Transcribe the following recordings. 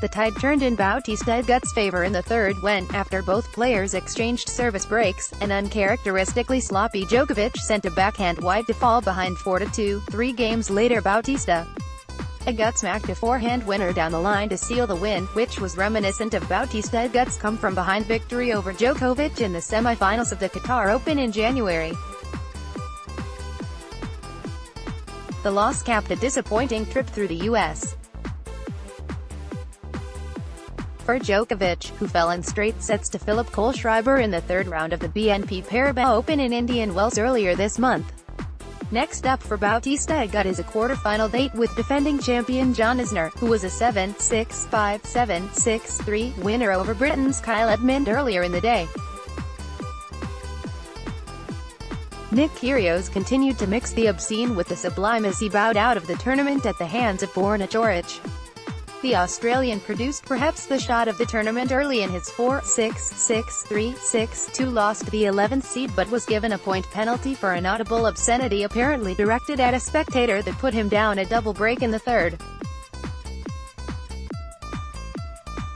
the tide turned in Bautista Agut's favor in the third when, after both players exchanged service breaks, an uncharacteristically sloppy Djokovic sent a backhand wide to fall behind 4-2. 3 games later, Bautista Agut smacked a forehand winner down the line to seal the win, which was reminiscent of Bautista Agut's come-from-behind victory over Djokovic in the semi-finals of the Qatar Open in January. The loss capped a disappointing trip through the U.S. for Djokovic, who fell in straight sets to Philip Kohlschreiber in the third round of the BNP Paribas Open in Indian Wells earlier this month. Next up for Bautista Agut is a quarter-final date with defending champion John Isner, who was a 7-6, 5-7, 6-3 winner over Britain's Kyle Edmund earlier in the day. Kyrgios continued to mix the obscene with the sublime as he bowed out of the tournament at the hands of Borna Coric. The Australian produced perhaps the shot of the tournament early in his 4-6, 6-3, 6-2 loss to the 11th seed but was given a point penalty for an audible obscenity apparently directed at a spectator that put him down a double break in the third.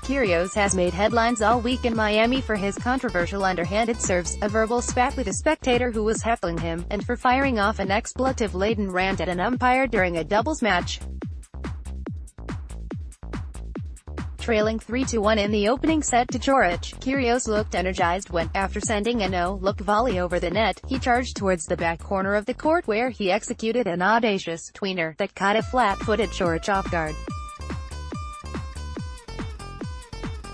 Kyrgios has made headlines all week in Miami for his controversial underhanded serves, a verbal spat with a spectator who was heckling him, and for firing off an expletive-laden rant at an umpire during a doubles match. Trailing 3-1 in the opening set to Coric, Kyrgios looked energized when, after sending a no-look volley over the net, he charged towards the back corner of the court where he executed an audacious tweener that caught a flat-footed Coric off guard.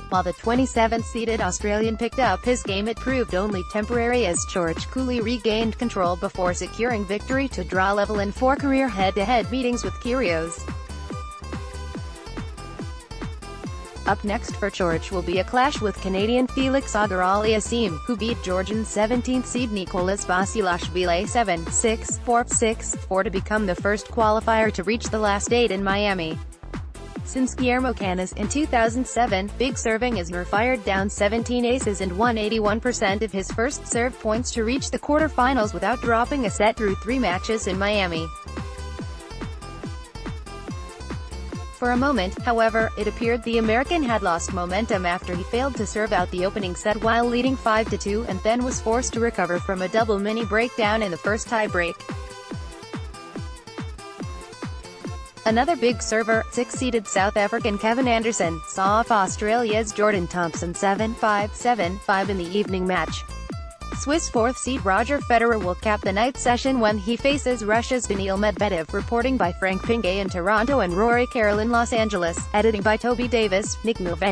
While the 27th-seeded Australian picked up his game, it proved only temporary as Coric coolly regained control before securing victory to draw level in 4 career head-to-head meetings with Kyrgios. Up next for Coric will be a clash with Canadian Felix Auger-Aliassime, who beat Georgian 17th seed Nicolas Basilashvili 7-6, 4-6, 4 to become the first qualifier to reach the last 8 in Miami. Since Guillermo Canas in 2007, big serving Isner fired down 17 aces and won 81% of his first serve points to reach the quarter-finals without dropping a set through 3 matches in Miami. For a moment, however, it appeared the American had lost momentum after he failed to serve out the opening set while leading 5-2 and then was forced to recover from a double mini breakdown in the first tie-break. Another big server, 6-seeded South African Kevin Anderson, saw off Australia's Jordan Thompson 7-5, 7-5 in the evening match. Swiss 4th seed Roger Federer will cap the night session when he faces Russia's Daniil Medvedev. Reporting by Frank Pinge in Toronto and Rory Carroll in Los Angeles. Editing by Toby Davis, Nick Mulvaney.